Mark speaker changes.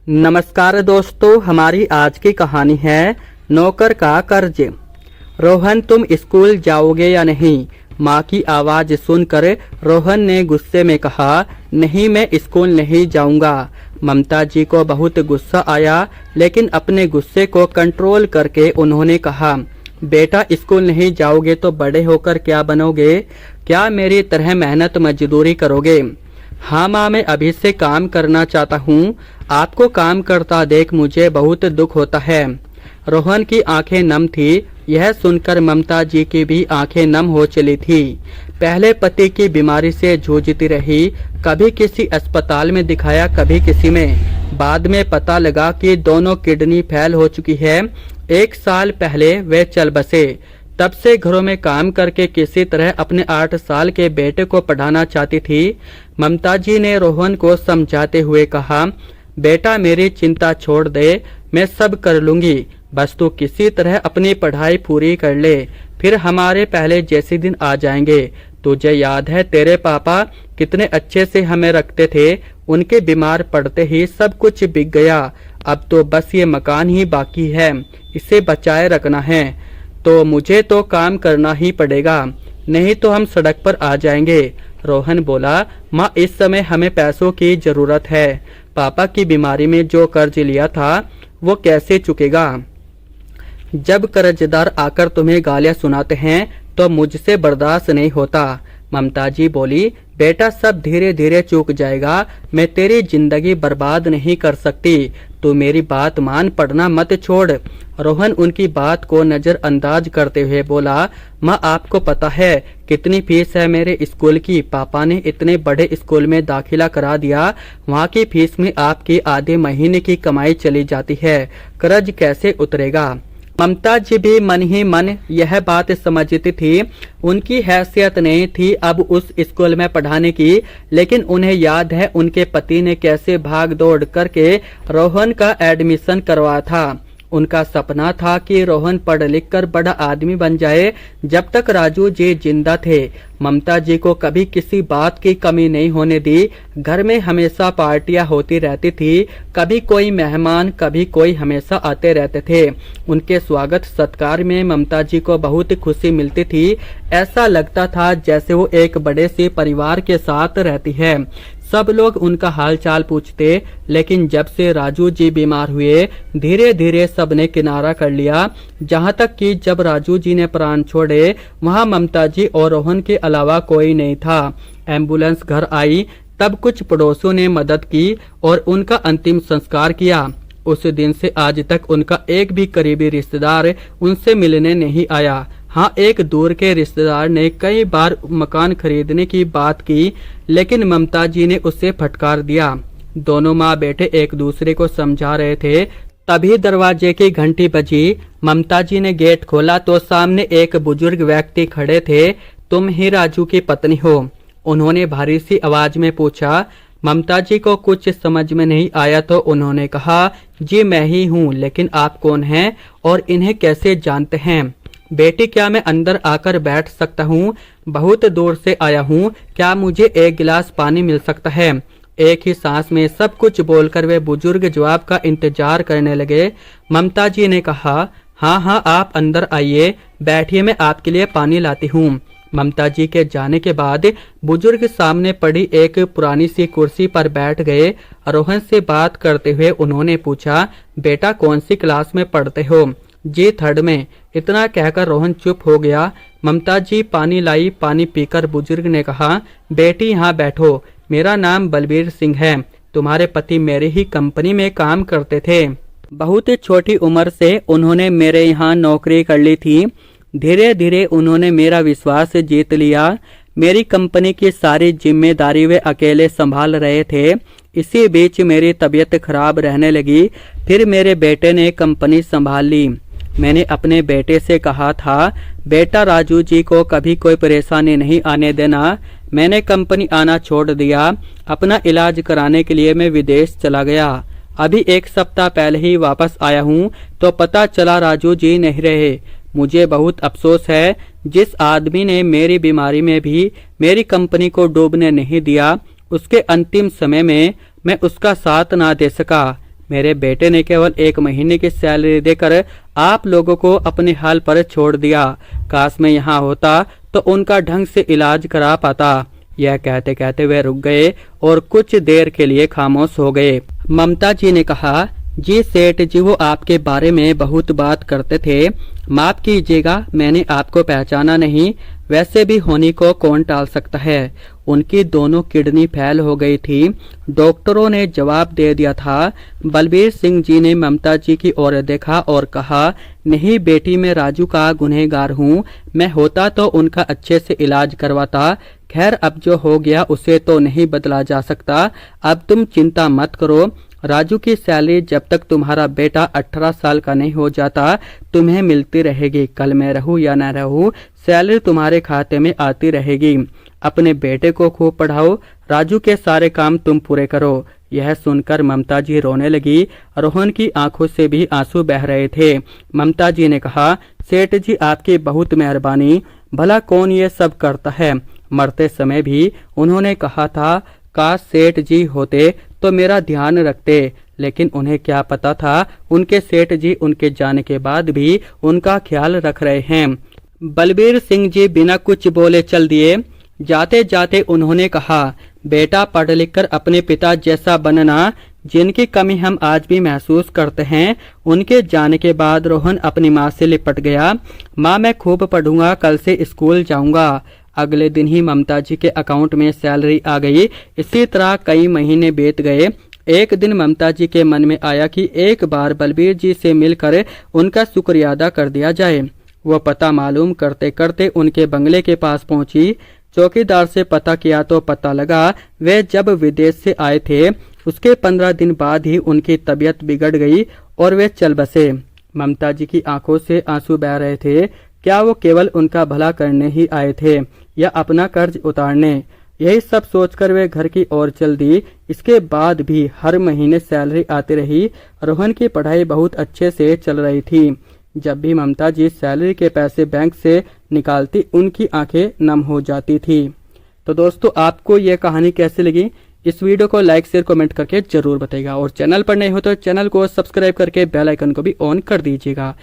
Speaker 1: नमस्कार दोस्तों, हमारी आज की कहानी है नौकर का कर्ज। रोहन, तुम स्कूल जाओगे या नहीं? माँ की आवाज़ सुनकर रोहन ने गुस्से में कहा, नहीं, मैं स्कूल नहीं जाऊंगा। ममता जी को बहुत गुस्सा आया, लेकिन अपने गुस्से को कंट्रोल करके उन्होंने कहा, बेटा, स्कूल नहीं जाओगे तो बड़े होकर क्या बनोगे? क्या मेरी तरह मेहनत मजदूरी करोगे? हाँ माँ, मैं अभी से काम करना चाहता हूँ। आपको काम करता देख मुझे बहुत दुख होता है। रोहन की आंखें नम थी। यह सुनकर ममता जी की भी आंखें नम हो चली थी। पहले पति की बीमारी से जूझती रही, कभी किसी अस्पताल में दिखाया, कभी किसी में। बाद में पता लगा कि दोनों किडनी फेल हो चुकी है। 1 साल पहले वे चल बसे। तब से घरों में काम करके किसी तरह अपने 8 साल के बेटे को पढ़ाना चाहती थी। ममता जी ने रोहन को समझाते हुए कहा, बेटा, मेरी चिंता छोड़ दे, मैं सब कर लूंगी, बस तू किसी तरह अपनी पढ़ाई पूरी कर ले, फिर हमारे पहले जैसे दिन आ जाएंगे। तुझे याद है तेरे पापा कितने अच्छे से हमें रखते थे? उनके बीमार पड़ते ही सब कुछ बिक गया। अब तो बस ये मकान ही बाकी है, इसे बचाए रखना है। तो मुझे तो काम करना ही पड़ेगा, नहीं तो हम सड़क पर आ जाएंगे। रोहन बोला, माँ, इस समय हमें पैसों की जरूरत है। पापा की बीमारी में जो कर्ज लिया था वो कैसे चुकेगा? जब कर्जदार आकर तुम्हें गालियां सुनाते हैं तो मुझसे बर्दाश्त नहीं होता। ममता जी बोली, बेटा, सब धीरे धीरे चूक जाएगा, मैं तेरी जिंदगी बर्बाद नहीं कर सकती। तू मेरी बात मान, पढ़ना मत छोड़। रोहन उनकी बात को नजरअंदाज करते हुए बोला, माँ, आपको पता है कितनी फीस है मेरे स्कूल की? पापा ने इतने बड़े स्कूल में दाखिला करा दिया, वहाँ की फीस में आपकी आधे महीने की कमाई चली जाती है, कर्ज कैसे उतरेगा? ममता जी भी मन ही मन यह बात समझती थी। उनकी हैसियत नहीं थी अब उस स्कूल में पढ़ाने की, लेकिन उन्हें याद है उनके पति ने कैसे भाग दौड़ करके रोहन का एडमिशन करवाया था। उनका सपना था कि रोहन पढ़ लिख कर बड़ा आदमी बन जाए। जब तक राजू जी जिंदा थे, ममता जी को कभी किसी बात की कमी नहीं होने दी। घर में हमेशा पार्टियां होती रहती थी, कभी कोई मेहमान, कभी कोई, हमेशा आते रहते थे। उनके स्वागत सत्कार में ममता जी को बहुत खुशी मिलती थी। ऐसा लगता था जैसे वो एक बड़े से परिवार के साथ रहती है। सब लोग उनका हालचाल पूछते, लेकिन जब से राजू जी बीमार हुए, धीरे धीरे सबने किनारा कर लिया। जहाँ तक कि जब राजू जी ने प्राण छोड़े, वहाँ ममता जी और रोहन के अलावा कोई नहीं था। एम्बुलेंस घर आई तब कुछ पड़ोसियों ने मदद की और उनका अंतिम संस्कार किया। उस दिन से आज तक उनका एक भी करीबी रिश्तेदार उनसे मिलने नहीं आया। हाँ, एक दूर के रिश्तेदार ने कई बार मकान खरीदने की बात की, लेकिन ममता जी ने उसे फटकार दिया। दोनों माँ बेटे एक दूसरे को समझा रहे थे, तभी दरवाजे की घंटी बजी। ममता जी ने गेट खोला तो सामने एक बुजुर्ग व्यक्ति खड़े थे। तुम ही राजू की पत्नी हो? उन्होंने भारी सी आवाज में पूछा। ममता जी को कुछ समझ में नहीं आया तो उन्होंने कहा, जी मैं ही हूँ, लेकिन आप कौन हैं और इन्हें कैसे जानते हैं? बेटी, क्या मैं अंदर आकर बैठ सकता हूँ? बहुत दूर से आया हूँ, क्या मुझे एक गिलास पानी मिल सकता है? एक ही सांस में सब कुछ बोलकर वे बुजुर्ग जवाब का इंतजार करने लगे। ममता जी ने कहा, हाँ हाँ, आप अंदर आइए, बैठिए, मैं आपके लिए पानी लाती हूँ। ममता जी के जाने के बाद बुजुर्ग सामने पड़ी एक पुरानी सी कुर्सी पर बैठ गए। रोहन से बात करते हुए उन्होंने पूछा, बेटा, कौन सी क्लास में पढ़ते हो? जी 3rd में। इतना कहकर रोहन चुप हो गया। ममता जी पानी लाई। पानी पीकर बुजुर्ग ने कहा, बेटी, यहाँ बैठो, मेरा नाम बलबीर सिंह है, तुम्हारे पति मेरी ही कंपनी में काम करते थे। बहुत छोटी उम्र से उन्होंने मेरे यहाँ नौकरी कर ली थी। धीरे धीरे उन्होंने मेरा विश्वास जीत लिया। मेरी कंपनी की सारी जिम्मेदारी वे अकेले संभाल रहे थे। इसी बीच मेरी तबीयत खराब रहने लगी, फिर मेरे बेटे ने कंपनी संभाल ली। मैंने अपने बेटे से कहा था, बेटा, राजू जी को कभी कोई परेशानी नहीं आने देना। मैंने कंपनी आना छोड़ दिया। अपना इलाज कराने के लिए मैं विदेश चला गया। अभी 1 सप्ताह पहले ही वापस आया हूँ तो पता चला राजू जी नहीं रहे। मुझे बहुत अफसोस है। जिस आदमी ने मेरी बीमारी में भी मेरी कंपनी को डूबने नहीं दिया, उसके अंतिम समय में मैं उसका साथ ना दे सका। मेरे बेटे ने केवल 1 महीने की सैलरी देकर आप लोगों को अपने हाल पर छोड़ दिया। काश मैं यहाँ होता तो उनका ढंग से इलाज करा पाता। यह कहते कहते वे रुक गए और कुछ देर के लिए खामोश हो गए। ममता जी ने कहा, जी सेठ जी, वो आपके बारे में बहुत बात करते थे। माफ कीजिएगा, मैंने आपको पहचाना नहीं। वैसे भी होनी को कौन टाल सकता है। उनकी दोनों किडनी फेल हो गई थी। डॉक्टरों ने जवाब दे दिया था। बलबीर सिंह जी ने ममता जी की ओर देखा और कहा, नहीं बेटी, मैं राजू का गुनहगार हूँ। मैं होता तो उनका अच्छे से इलाज करवाता। खैर, अब जो हो गया उसे तो नहीं बदला जा सकता। अब तुम चिंता मत करो। राजू की सैलरी जब तक तुम्हारा बेटा 18 साल का नहीं हो जाता तुम्हें मिलती रहेगी। कल मैं रहूं या न रहूं, सैलरी तुम्हारे खाते में आती रहेगी। अपने बेटे को खूब पढ़ाओ। राजू के सारे काम तुम पूरे करो। यह सुनकर ममता जी रोने लगी। रोहन की आंखों से भी आंसू बह रहे थे। ममता जी ने कहा, सेठ जी, आपकी बहुत मेहरबानी। भला कौन ये सब करता है। मरते समय भी उन्होंने कहा था, काश सेठ जी होते तो मेरा ध्यान रखते। लेकिन उन्हें क्या पता था उनके सेठ जी उनके जाने के बाद भी उनका ख्याल रख रहे हैं। बलबीर सिंह जी बिना कुछ बोले चल दिए। जाते जाते उन्होंने कहा, बेटा, पढ़ लिख कर अपने पिता जैसा बनना। जिनकी कमी हम आज भी महसूस करते हैं। उनके जाने के बाद रोहन अपनी माँ से लिपट गया। माँ, मैं खूब पढ़ूंगा, कल से स्कूल जाऊंगा। अगले दिन ही ममता जी के अकाउंट में सैलरी आ गई। इसी तरह कई महीने बीत गए। एक दिन ममता जी के मन में आया कि एक बार बलबीर जी से मिलकर उनका शुक्रिया अदा कर दिया जाए। वो पता मालूम करते करते उनके बंगले के पास पहुंची। चौकीदार से पता किया तो पता लगा वे जब विदेश से आए थे उसके 15 दिन बाद ही उनकी तबीयत बिगड़ गई और वे चल बसे। ममता जी की आंखों से आंसू बह रहे थे। क्या वो केवल उनका भला करने ही आए थे या अपना कर्ज उतारने। यही सब सोचकर वे घर की ओर चल दी। इसके बाद भी हर महीने सैलरी आती रही। रोहन की पढ़ाई बहुत अच्छे से चल रही थी। जब भी ममता जी सैलरी के पैसे बैंक से निकालती उनकी आंखें नम हो जाती थी। तो दोस्तों, आपको ये कहानी कैसी लगी? इस वीडियो को लाइक शेयर कमेंट करके जरूर बताइएगा और चैनल पर नए हो तो चैनल को सब्सक्राइब करके बेल आइकन को भी ऑन कर दीजिएगा।